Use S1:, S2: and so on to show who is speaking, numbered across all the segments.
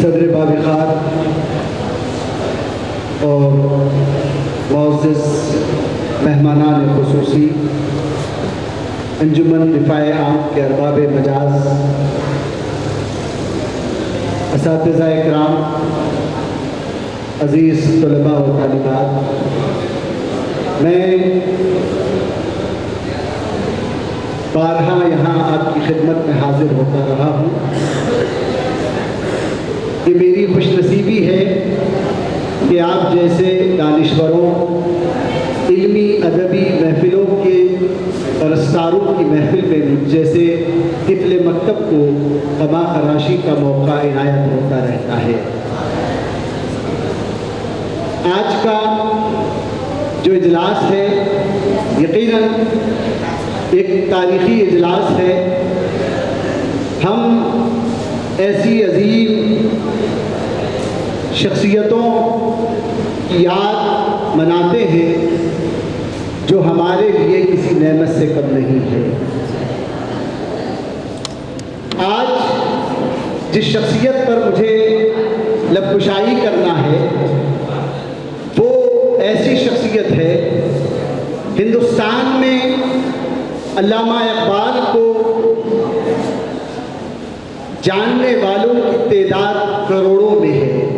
S1: صدر باوقار اور معزز مہمانان خصوصی، انجمن دفاع عام کے ارباب مجاز، اساتذہ اکرام، عزیز طلباء و طالبات، میں بارہا یہاں آپ کی خدمت میں حاضر ہوتا رہا ہوں۔ یہ میری خوش نصیبی ہے کہ آپ جیسے دانشوروں، علمی ادبی محفلوں کے پرستاروں کی محفل میں جیسے طفل مکتب کو قما خراشی کا موقع عنایت ہوتا رہتا ہے۔ آج کا جو اجلاس ہے یقیناً ایک تاریخی اجلاس ہے۔ ہم ایسی عظیم شخصیتوں کی یاد مناتے ہیں جو ہمارے لیے کسی نعمت سے کم نہیں ہے۔ آج جس شخصیت پر مجھے لب کشائی کرنا ہے وہ ایسی شخصیت ہے، ہندوستان میں علامہ اقبال کو جاننے والوں کی تعداد کروڑوں میں ہے۔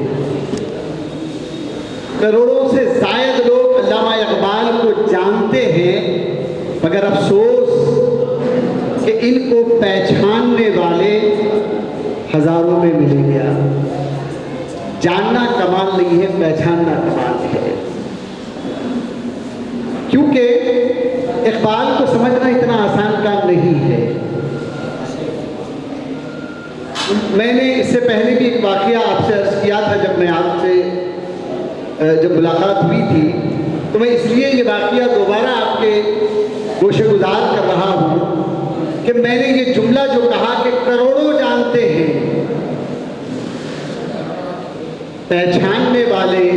S1: کروڑوں سے زائد لوگ علامہ اقبال کو جانتے ہیں، مگر افسوس کہ ان کو پہچاننے والے ہزاروں میں ملیں گے۔ جاننا کمال نہیں ہے، پہچاننا کمال ہے، کیونکہ اقبال کو سمجھنا اتنا آسان کام نہیں ہے۔ میں نے اس سے پہلے بھی ایک واقعہ آپ سے عرض کیا تھا، جب میں آپ سے جب ملاقات ہوئی تھی، تو میں اس لیے یہ واقعہ دوبارہ آپ کے گوشِ گزار کر رہا ہوں کہ میں نے یہ جملہ جو کہا کہ کروڑوں جانتے ہیں، پہچاننے والے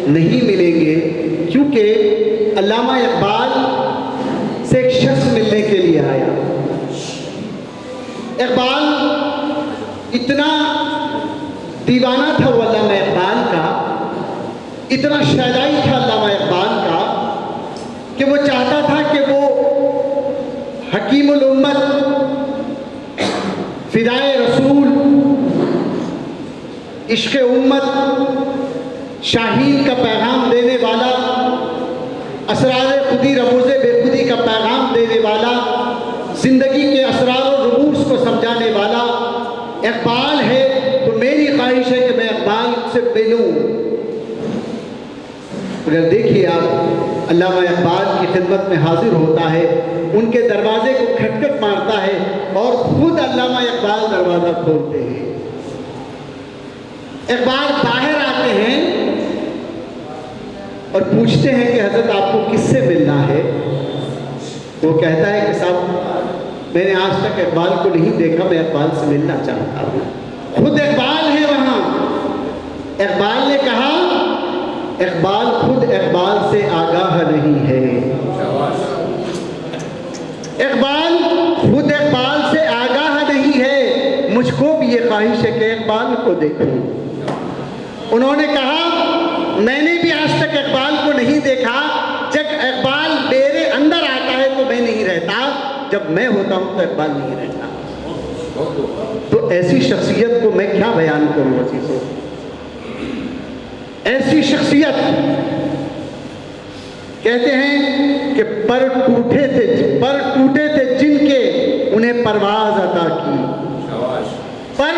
S1: نہیں ملیں گے، کیونکہ علامہ اقبال سے ایک شخص ملنے کے لیے آیا۔ اقبال اتنا دیوانہ تھا وہ علامہ اقبال کا، اتنا شیدائی تھا علامہ اقبال کا کہ وہ چاہتا تھا کہ وہ حکیم الامت، فدائے رسول، عشق امت، شاہین کا پیغام دینے والا، اسرار خودی رموز بے خودی کا پیغام دینے والا، زندگی کے اسرار و رموز کو سمجھانے والا اقبال ہے۔ تو میری خواہش ہے کہ میں اقبال سے ملوں۔ اگر دیکھیے آپ، علامہ اقبال کی خدمت میں حاضر ہوتا ہے، ان کے دروازے کو کھٹکھٹ مارتا ہے اور خود علامہ اقبال دروازہ کھولتے ہیں۔ اقبال باہر آتے ہیں اور پوچھتے ہیں کہ حضرت آپ کو کس سے ملنا ہے؟ وہ کہتا ہے کہ صاحب میں نے آج تک اقبال کو نہیں دیکھا، میں اقبال سے ملنا چاہتا ہوں۔ خود اقبال ہے وہاں۔ اقبال نے کہا اقبال خود اقبال سے آگاہ نہیں ہے۔ اقبال خود اقبال سے آگاہ نہیں ہے، مجھ کو بھی یہ خواہش ہے کہ اقبال کو دیکھوں۔ انہوں نے کہا میں نے بھی آج تک اقبال کو نہیں دیکھا، جب اقبال میرے اندر آتا ہے تو میں نہیں رہتا، جب میں ہوتا ہوں تو اقبال نہیں رہتا۔ تو ایسی شخصیت کو میں کیا بیان کروں عزیزوں؟ ایسی شخصیت کہتے ہیں کہ پر ٹوٹے تھے جن کے انہیں پرواز عطا کی۔ پر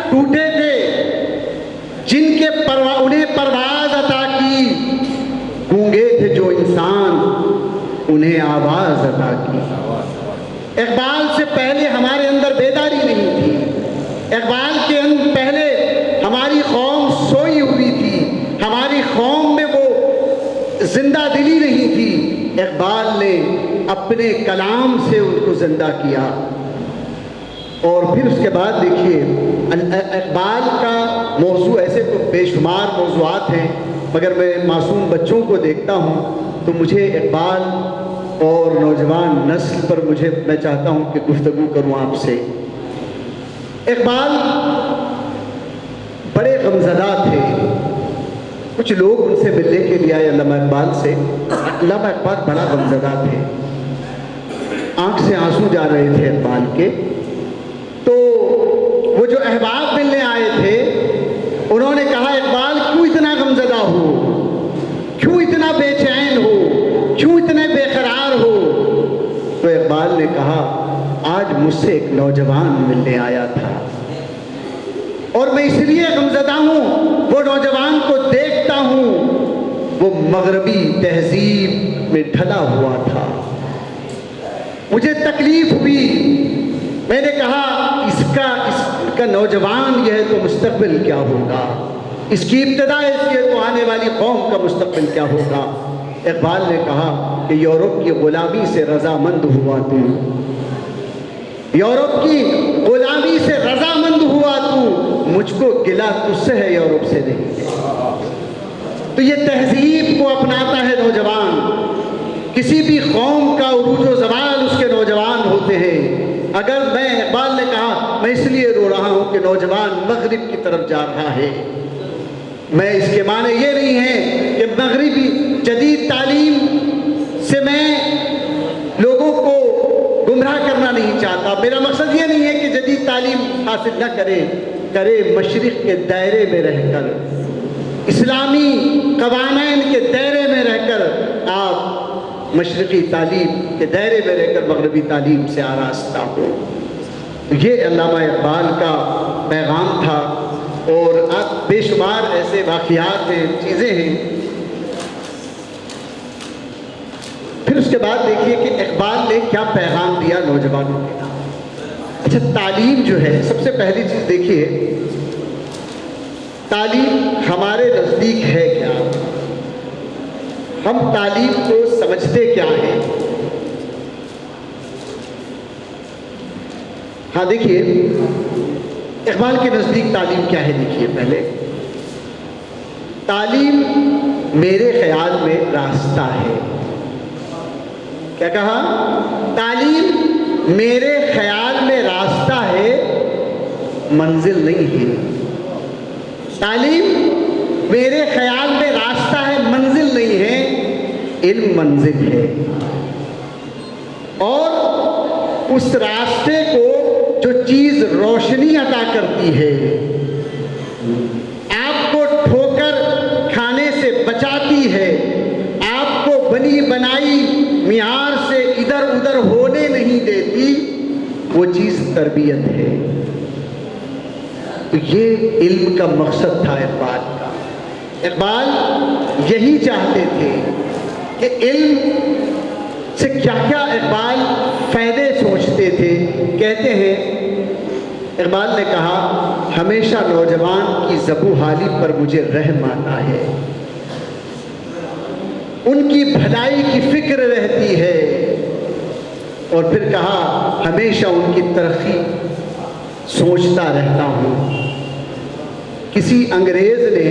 S1: ٹوٹے تھے جن کے انہیں پرواز عطا کی، گونگے تھے جو انسان انہیں آواز عطا کی۔ اقبال سے پہلے ہمارے اندر بیداری نہیں تھی، اقبال کے پہلے ہماری قوم سوئی ہوئی تھی، ہماری قوم میں وہ زندہ دلی نہیں تھی۔ اقبال نے اپنے کلام سے ان کو زندہ کیا۔ اور پھر اس کے بعد دیکھیے اقبال کا موضوع، ایسے تو بے شمار موضوعات ہیں، مگر میں معصوم بچوں کو دیکھتا ہوں تو مجھے اقبال اور نوجوان نسل پر میں چاہتا ہوں کہ گفتگو کروں آپ سے۔ اقبال کچھ لوگ ان سے ملنے کے لیے آئے علامہ اقبال سے. علامہ اقبال بڑا غمزدہ تھے, آنکھ سے آنسو جا رہے تھے اقبال کے. تو وہ جو احباب ملنے آئے تھے انہوں نے کہا اقبال کیوں اتنا غمزدہ ہو, کیوں اتنا بے چین ہو, کیوں اتنے بے قرار ہو؟ تو اقبال نے کہا آج مجھ سے ایک نوجوان ملنے آیا تھا اور میں اس لیے غمزدہ ہوں, وہ نوجوان کو دیکھتا ہوں وہ مغربی تہذیب میں ڈھلا ہوا تھا, مجھے تکلیف ہوئی. میں نے کہا اس کا نوجوان یہ ہے تو مستقبل کیا ہوگا, اس کی ابتدا اس کی تو آنے والی قوم کا مستقبل کیا ہوگا. اقبال نے کہا کہ یورپ کی غلامی سے رضامند ہوا تو, یورپ کی غلامی سے رضامند ہوا تو, مجھ کو گلہ تجھ سے ہے یورپ سے نہیں. تو یہ تہذیب کو اپناتا ہے نوجوان. کسی بھی قوم کا عروج و زوال اس کے نوجوان ہوتے ہیں. اگر میں اقبال نے کہا میں اس لیے رو رہا ہوں کہ نوجوان مغرب کی طرف جا رہا ہے, میں اس کے معنی یہ نہیں ہے کہ مغربی جدید تعلیم سے میں لوگوں کو گمراہ کرنا نہیں چاہتا. میرا مقصد یہ نہیں ہے کہ جدید تعلیم حاصل نہ کرے مشرق کے دائرے میں رہ کر, اسلامی قوانین کے دائرے میں رہ کر آپ مشرقی تعلیم کے دائرے میں رہ کر مغربی تعلیم سے آراستہ ہو. یہ علامہ اقبال کا پیغام تھا. اور بے شمار ایسے واقعات ہیں, چیزیں ہیں. پھر اس کے بعد دیکھیے کہ اقبال نے کیا پیغام دیا نوجوانوں کے نام. اچھا تعلیم جو ہے, سب سے پہلی چیز دیکھیے تعلیم ہمارے نزدیک ہے کیا, ہم تعلیم کو سمجھتے کیا ہیں. ہاں دیکھیے اقبال کے نزدیک تعلیم کیا ہے. دیکھیے پہلے تعلیم میرے خیال میں راستہ ہے. کیا کہا؟ تعلیم میرے خیال میں راستہ ہے, منزل نہیں ہے. تعلیم میرے خیال میں راستہ ہے, منزل نہیں ہے. علم منزل ہے, اور اس راستے کو جو چیز روشنی عطا کرتی ہے, آپ کو ٹھوکر کھانے سے بچاتی ہے, آپ کو بنی بنائی معیار سے ادھر ادھر ہونے نہیں دیتی, وہ چیز تربیت ہے. تو یہ علم کا مقصد تھا اقبال کا. اقبال یہی چاہتے تھے کہ علم سے کیا کیا اقبال فائدے سوچتے تھے. کہتے ہیں اقبال نے کہا ہمیشہ نوجوان کی زبوں حالی پر مجھے رحم آتا ہے, ان کی بھلائی کی فکر رہتی ہے. اور پھر کہا ہمیشہ ان کی ترقی سوچتا رہتا ہوں. کسی انگریز نے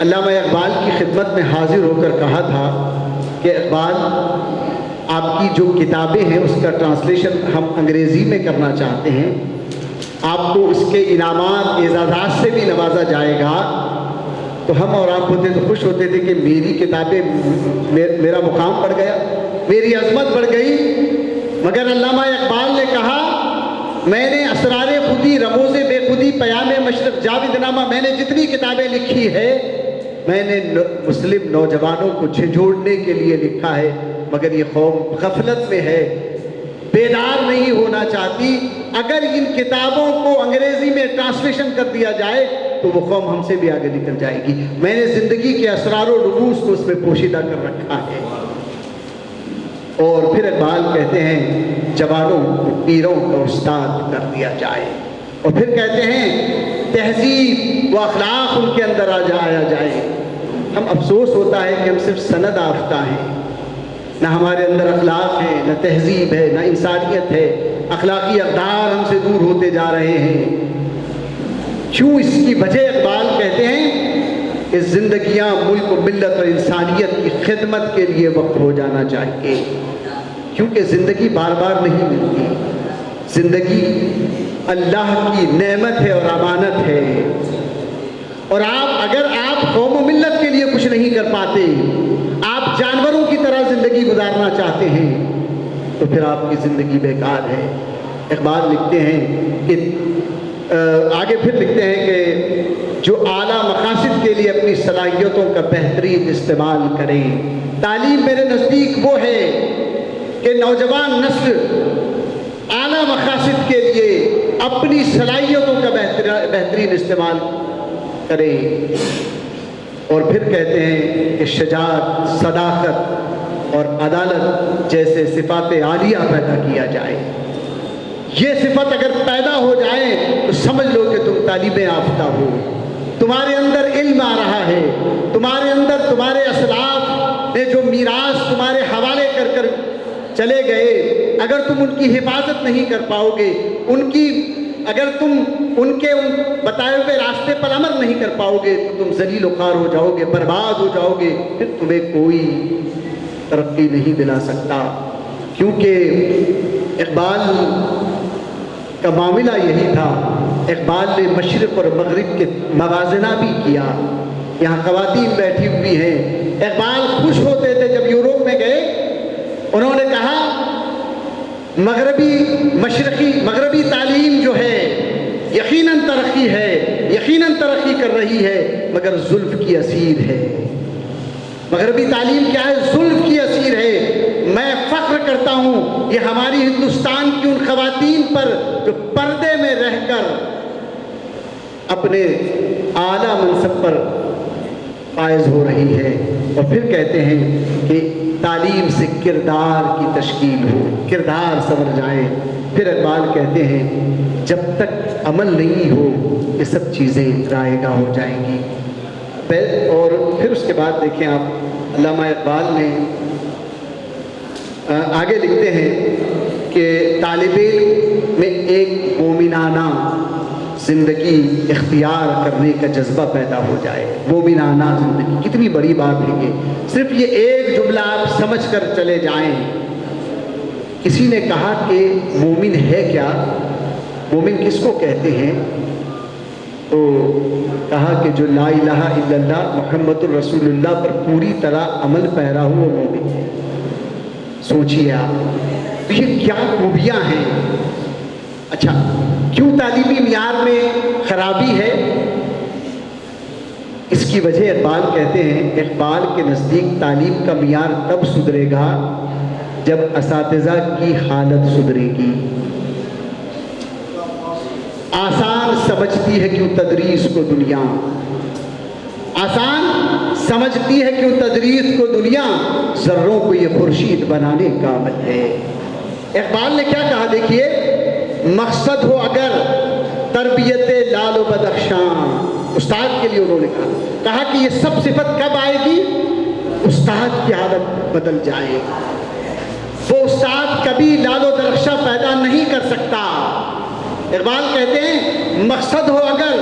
S1: علامہ اقبال کی خدمت میں حاضر ہو کر کہا تھا کہ اقبال آپ کی جو کتابیں ہیں اس کا ٹرانسلیشن ہم انگریزی میں کرنا چاہتے ہیں, آپ کو اس کے انعامات اعزازات سے بھی نوازا جائے گا. تو ہم اور آپ ہوتے تو خوش ہوتے تھے کہ میری کتابیں, میرا مقام بڑھ گیا, میری عظمت بڑھ گئی. مگر علامہ اقبال نے کہا میں نے اسرار خودی, رموز بے خودی, پیام مشرق, جاوید نامہ, میں نے جتنی کتابیں لکھی ہے میں نے مسلم نوجوانوں کو جھنجھوڑنے کے لیے لکھا ہے. مگر یہ قوم غفلت میں ہے, بیدار نہیں ہونا چاہتی. اگر ان کتابوں کو انگریزی میں ٹرانسلیشن کر دیا جائے تو وہ قوم ہم سے بھی آگے نکل جائے گی. میں نے زندگی کے اسرار و رموز کو اس میں پوشیدہ کر رکھا ہے. اور پھر اقبال کہتے ہیں جوانوں پیروں کا استاد کر دیا جائے. اور پھر کہتے ہیں تہذیب و اخلاق ان کے اندر آیا جائے. ہم افسوس ہوتا ہے کہ ہم صرف سند آفتہ ہیں, نہ ہمارے اندر اخلاق ہے, نہ تہذیب ہے, نہ انسانیت ہے. اخلاقی اقدار ہم سے دور ہوتے جا رہے ہیں. کیوں؟ اس کی وجہ اقبال کہتے ہیں کہ زندگیاں ملک و ملت اور انسانیت کی خدمت کے لیے وقف ہو جانا چاہیے. کیونکہ زندگی بار بار نہیں ملتی. زندگی اللہ کی نعمت ہے اور امانت ہے. اور اگر آپ قوم و ملت تو پھر آپ کی زندگی بیکار ہے۔ اقبال لکھتے ہیں کہ آگے پھر لکھتے ہیں کہ جو اعلیٰ مقاصد کے لیے اپنی صلاحیتوں کا بہترین استعمال کریں۔ تعلیم میرے نزدیک وہ ہے کہ نوجوان نسل اعلیٰ مقاصد کے لیے اپنی صلاحیتوں کا بہترین استعمال کرے، اور پھر کہتے ہیں کہ شجاعت، صداقت اور عدالت جیسے صفات عالیہ پیدا کیا جائے۔ یہ صفت اگر پیدا ہو جائے تو سمجھ لو کہ تم تعلیم یافتہ ہو، تمہارے اندر علم آ رہا ہے، تمہارے اندر تمہارے اسلاف نے جو میراث تمہارے حوالے کر کر چلے گئے، اگر تم ان کی حفاظت نہیں کر پاؤ گے، اگر تم ان کے بتائے ہوئے راستے پر عمل نہیں کر پاؤ گے تو تم ذلیل و خوار ہو جاؤ گے، برباد ہو جاؤ گے، پھر تمہیں کوئی ترقی نہیں دلا سکتا۔ کیونکہ اقبال کا معاملہ یہی تھا، اقبال نے مشرق اور مغرب کے موازنہ بھی کیا۔ یہاں خواتین بیٹھی ہوئی ہیں، اقبال خوش ہوتے تھے جب یوروپ میں گئے، انہوں نے کہا مغربی تعلیم جو ہے یقیناً ترقی ہے، یقیناً ترقی کر رہی ہے، مگر زلف کی اسیر ہے۔ مغربی تعلیم کیا ہے؟ زلف کی اسیر ہے۔ میں فخر کرتا ہوں یہ ہماری ہندوستان کی ان خواتین پر جو پردے میں رہ کر اپنے اعلیٰ منصب پر فائز ہو رہی ہے۔ اور پھر کہتے ہیں کہ تعلیم سے کردار کی تشکیل ہو، کردار سنور جائیں۔ پھر اقبال کہتے ہیں جب تک عمل نہیں ہو یہ سب چیزیں رائے گاہ ہو جائیں گی۔ اور پھر اس کے بعد دیکھیں آپ، علامہ اقبال نے آگے لکھتے ہیں کہ طالب علم میں ایک مومنانہ زندگی اختیار کرنے کا جذبہ پیدا ہو جائے۔ مومنانہ زندگی کتنی بڑی بات ہے یہ، صرف یہ ایک جملہ آپ سمجھ کر چلے جائیں۔ کسی نے کہا کہ مومن ہے کیا، مومن کس کو کہتے ہیں؟ تو کہا کہ جو لا الہ الا اللہ محمد الرسول اللہ پر پوری طرح عمل پیرا ہو وہ مومن ہے۔ سوچیے آپ، تو یہ کیا خوبیاں ہیں۔ اچھا، کیوں تعلیمی معیار میں خرابی ہے؟ اس کی وجہ اقبال کہتے ہیں، اقبال کے نزدیک تعلیم کا معیار تب سدھرے گا جب اساتذہ کی حالت سدھرے گی۔ آسان سمجھتی ہے کیوں تدریس کو دنیا، آسان سمجھتی ہے کیوں تدریس کو دنیا، ذروں کو یہ خورشید بنانے کا عمل ہے۔ اقبال نے کیا کہا دیکھیے، مقصد ہو اگر تربیت لال و بدخشاں، استاد کے لیے انہوں نے کہا کہ یہ سب صفت کب آئے گی؟ استاد کی حالت بدل جائے۔ وہ استاد کبھی لال و درخشاں پیدا نہیں کر سکتا۔ اقبال کہتے ہیں مقصد ہو اگر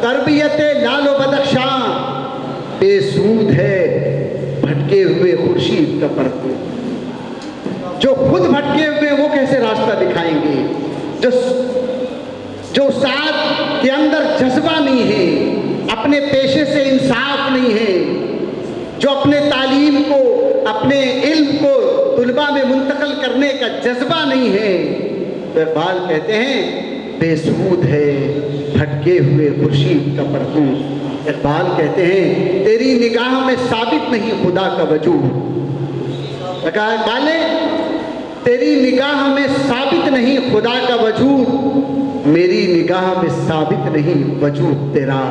S1: تربیت لال و بدخشاں، بے سود ہے بھٹکے ہوئے خورشید کا پرتو۔ جو خود بھٹکے ہوئے وہ کیسے راستہ دکھائیں گے؟ جو استاد کے اندر جذبہ نہیں ہے، اپنے پیشے سے انصاف نہیں ہے، جو اپنے تعلیم کو، اپنے علم کو طلباء میں منتقل کرنے کا جذبہ نہیں ہے، تو اقبال کہتے ہیں بے سود ہے بھٹکے ہوئے خورشید کا پرتو۔ اقبال کہتے ہیں تیری نگاہ میں ثابت نہیں خدا کا وجود۔ اقبال نے تیری نگاہ میں ثابت نہیں خدا کا وجود، میری نگاہ میں ثابت نہیں وجود تیرا۔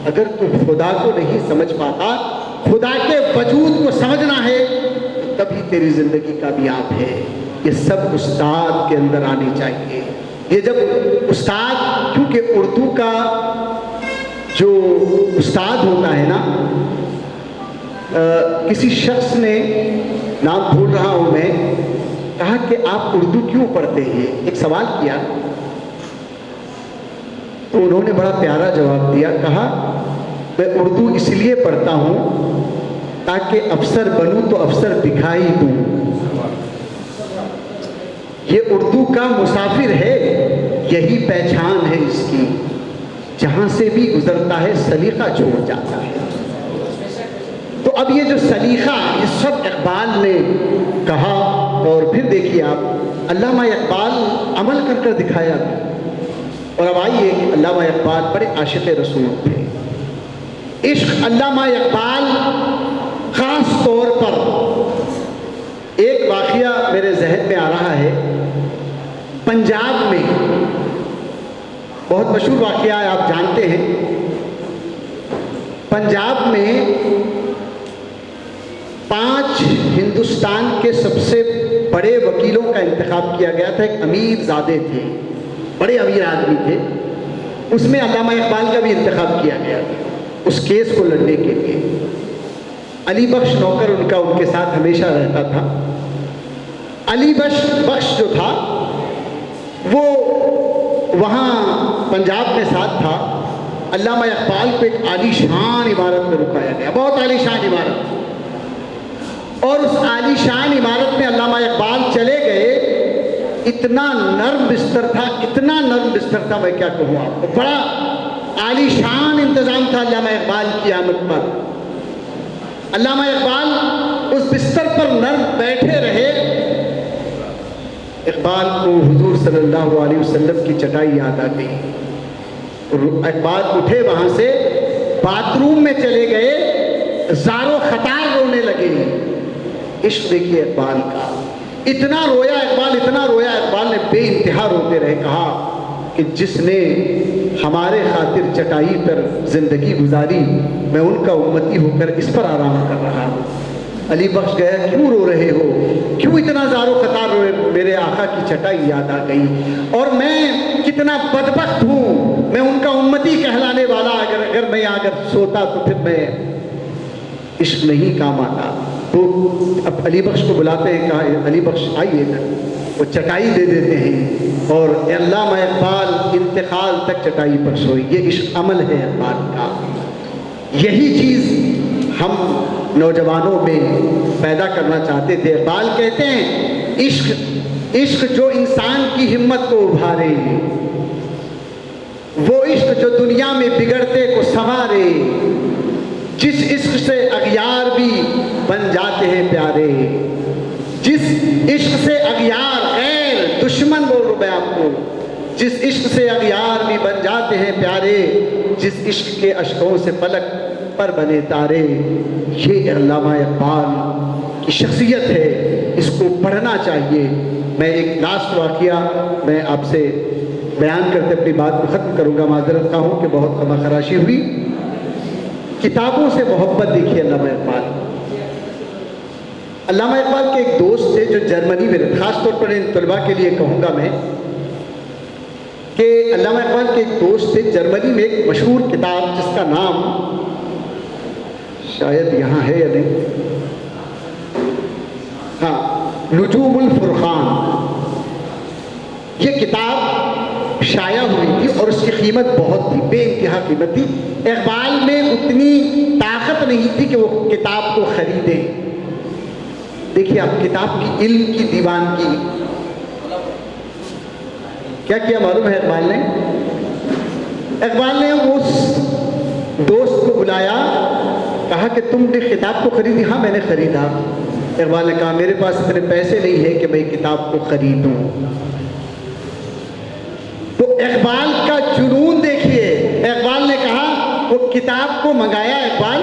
S1: اگر تو خدا کو نہیں سمجھ پاتا، خدا کے وجود کو سمجھنا ہے، تبھی تیری زندگی کامیاب ہے۔ یہ سب استاد کے اندر آنی چاہیے۔ یہ جب استاد، کیونکہ اردو کا جو استاد ہوتا ہے نا، کسی شخص نے، نام بھول رہا ہوں میں، کہا کہ آپ اردو کیوں پڑھتے ہیں؟ ایک سوال کیا تو انہوں نے بڑا پیارا جواب دیا، کہا میں اردو اس لیے پڑھتا ہوں تاکہ افسر بنوں تو افسر دکھائی دوں۔ یہ اردو کا مسافر ہے، یہی پہچان ہے اس کی، جہاں سے بھی گزرتا ہے سلیقہ چھوڑ جاتا ہے۔ تو اب یہ جو سلیقہ، یہ سب اقبال نے کہا اور پھر دیکھیے آپ علامہ اقبال عمل کر کر دکھایا. اور اب آئیے کہ علامہ اقبال بڑے عاشق رسول تھے. عشق علامہ اقبال خاص طور پر، ایک واقعہ میرے ذہن میں آ رہا ہے. پنجاب میں بہت مشہور واقعہ ہے، آپ جانتے ہیں. پنجاب میں 5 ہندوستان کے سب سے بڑے وکیلوں کا انتخاب کیا گیا تھا. ایک امیر زادے تھے، بڑے امیر آدمی تھے. اس میں علامہ اقبال کا بھی انتخاب کیا گیا اس کیس کو لڑنے کے لیے. علی بخش نوکر ان کے ساتھ ہمیشہ رہتا تھا. علی بخش جو تھا وہ وہاں پنجاب میں ساتھ تھا. علامہ اقبال کو ایک عالی شان عمارت میں رکایا گیا، بہت عالی شان عمارت. اور اس عالی شان عمارت میں علامہ اقبال چلے گئے. اتنا نرم بستر تھا، اتنا نرم بستر تھا، میں کیا کہوں آپ کو. بڑا عالی شان انتظام تھا علامہ اقبال کی آمد پر. علامہ اقبال اس بستر پر نرم بیٹھے رہے. اقبال کو حضور صلی اللہ علیہ وسلم کی چٹائی یاد آ گئی. اقبال اٹھے، وہاں سے باتھ روم میں چلے گئے، زارو خطار رونے لگے. عشق دیکھیے اقبال کا. اتنا رویا اقبال، اتنا رویا اقبال نے بے انتہا روتے رہے. کہا کہ جس نے ہمارے خاطر چٹائی پر زندگی گزاری، میں ان کا امتی ہو کر اس پر آرام کر رہا ہوں. علی بخش گیا، کیوں رو رہے ہو، کیوں اتنا زارو خطار روئے؟ میرے آقا کی چٹائی یاد آ گئی، اور میں کتنا بدبخت ہوں، میں ان کا امتی کہلانے والا. اگر میں سوتا تو پھر میں عشق نہیں کام آتا. تو اب علی بخش کو بلاتے ہیں. کہا علی بخش آئیے نا. وہ چٹائی دے دیتے ہیں اور علامہ اقبال انتقال تک چٹائی پر سوئی. یہ عشق عمل ہے اقبال کا. یہی چیز ہم نوجوانوں میں پیدا کرنا چاہتے تھے. اقبال کہتے ہیں عشق جو انسان کی ہمت کو ابھارے، وہ عشق جو دنیا میں بگڑتے کو سنوارے، جس عشق سے اغیار بھی بن جاتے ہیں پیارے. جس عشق سے اغیار غیر دشمن، بول رہا میں آپ کو، جس عشق سے اغیار بھی بن جاتے ہیں پیارے، جس عشق کے اشکوں سے فلک پر بنے تارے. یہ علامہ اقبال کی شخصیت ہے، اس کو پڑھنا چاہیے. میں ایک لاسٹ واقعہ میں آپ سے بیان کرتے اپنی بات کو ختم کروں گا. معذرت کا ہوں کہ بہت خما خراشی ہوئی. کتابوں سے محبت دیکھیے علامہ اقبال. علامہ اقبال کے ایک دوست تھے جو جرمنی میں رہتے. خاص طور پر ان طلباء کے لیے کہوں گا میں کہ علامہ اقبال کے ایک دوست تھے جرمنی میں. ایک مشہور کتاب جس کا نام شاید یہاں ہے یا نہیں، ہاں، نجوم الفرقان. یہ کتاب شائع ہوئی تھی اور اس کی قیمت بہت تھی، بے انتہا قیمت تھی. اقبال میں اتنی طاقت نہیں تھی کہ وہ کتاب کو خریدیں. دیکھیے آپ کتاب کی علم کی دیوان کی کیا معلوم ہے اقبال نے اس دوست کو بلایا، کہا کہ تم نے کتاب کو خریدی؟ ہاں میں نے خریدا. اقبال نے کہا میرے پاس اتنے پیسے نہیں ہیں کہ میں کتاب کو خریدوں. تو اقبال کا جنون دیکھیے. اقبال نے کہا وہ کتاب کو منگایا اقبال،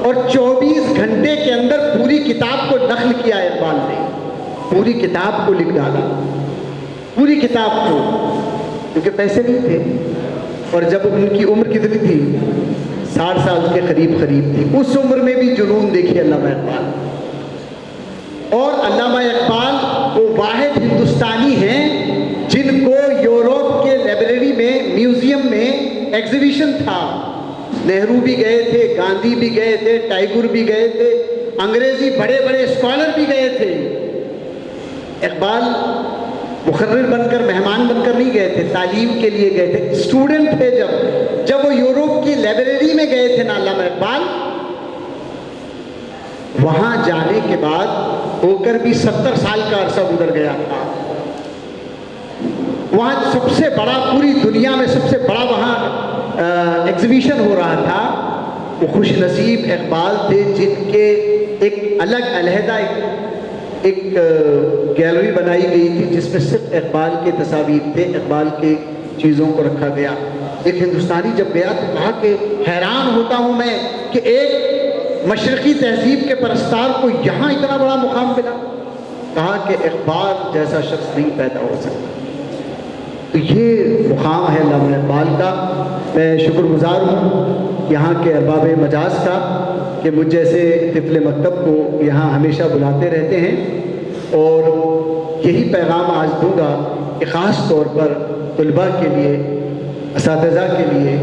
S1: اور 24 گھنٹے کے اندر پوری کتاب کو نقل کیا. اقبال نے پوری کتاب کو لکھ ڈالا، پوری کتاب کو، کیونکہ پیسے نہیں تھے. اور جب ان کی عمر کتنی تھی؟ 60 سال کے قریب تھی. اس عمر میں بھی جنون دیکھیے علامہ اقبال. اور علامہ اقبال وہ واحد ہندوستانی ہیں جن کو یورپ کے لائبریری میں، میوزیم میں ایگزیبیشن تھا. نہرو بھی گئے تھے، گاندھی بھی گئے تھے، ٹائیگر بھی گئے تھے، انگریزی بڑے اسکالر بھی گئے تھے. اقبال مقرر بن کر، مہمان بن کر نہیں گئے تھے، تعلیم کے لیے گئے تھے. اسٹوڈنٹ تھے جب وہ یورپ کی لائبریری میں گئے تھے نا علامہ اقبال، وہاں جانے کے بعد ہو کر بھی 70 سال کا عرصہ گزر گیا تھا. وہاں سب سے بڑا، پوری دنیا میں سب سے بڑا وہاں ایگزیبیشن ہو رہا تھا. وہ خوش نصیب اقبال تھے جن کے ایک الگ علیحدہ ایک ایک گیلری بنائی گئی تھی جس میں صرف اقبال کے تصاویر تھے، اقبال کے چیزوں کو رکھا گیا۔ ایک ہندوستانی جب گیا تو کہا کہ حیران ہوتا ہوں میں کہ ایک مشرقی تہذیب کے پرستار کو یہاں اتنا بڑا مقام ملا۔ کہا کہ اقبال جیسا شخص نہیں پیدا ہو سکتا۔ تو یہ مقام ہے علامہ اقبال کا۔ میں شکر گزار ہوں یہاں کے ارباب مجاز کا کہ مجھ جیسے طفل مکتب کو یہاں ہمیشہ بلاتے رہتے ہیں، اور یہی پیغام آج دوں گا کہ خاص طور پر طلباء کے لیے، اساتذہ کے لیے،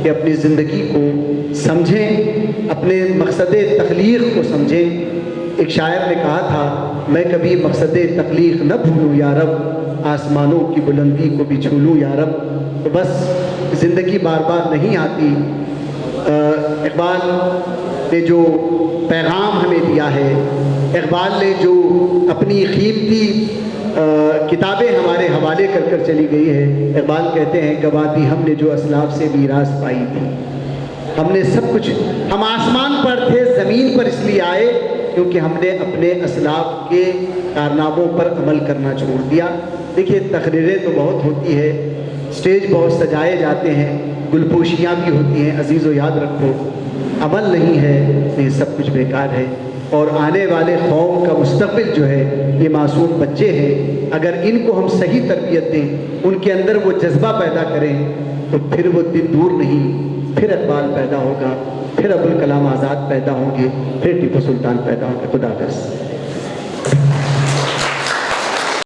S1: کہ اپنی زندگی کو سمجھیں، اپنے مقصد تخلیق کو سمجھیں۔ ایک شاعر نے کہا تھا، میں کبھی مقصد تخلیق نہ بھولوں یا رب، آسمانوں کی بلندی کو بھی چھو لوں یا رب۔ تو بس زندگی بار بار نہیں آتی۔ اقبال نے جو پیغام ہمیں دیا ہے، اقبال نے جو اپنی قیمتی کتابیں ہمارے حوالے کر کر چلی گئی ہے، اقبال کہتے ہیں گوا دی ہم نے جو اسلاف سے میراث پائی تھی۔ ہم نے سب کچھ، ہم آسمان پر تھے زمین پر اس لیے آئے کیونکہ ہم نے اپنے اسلاف کے کارناموں پر عمل کرنا چھوڑ دیا۔ دیکھیے تقریریں تو بہت ہوتی ہے، اسٹیج بہت سجائے جاتے ہیں، گلپوشیاں بھی ہوتی ہیں، عزیز و یاد رکھو عمل نہیں ہے یہ سب کچھ بیکار ہے۔ اور آنے والے قوم کا مستقبل جو ہے یہ معصوم بچے ہیں، اگر ان کو ہم صحیح تربیت دیں، ان کے اندر وہ جذبہ پیدا کریں، تو پھر وہ دن دور نہیں، پھر اقبال پیدا ہوگا، پھر ابوالکلام آزاد پیدا ہوں گے، پھر ٹیپو سلطان پیدا ہوں گے۔ خدا حافظ۔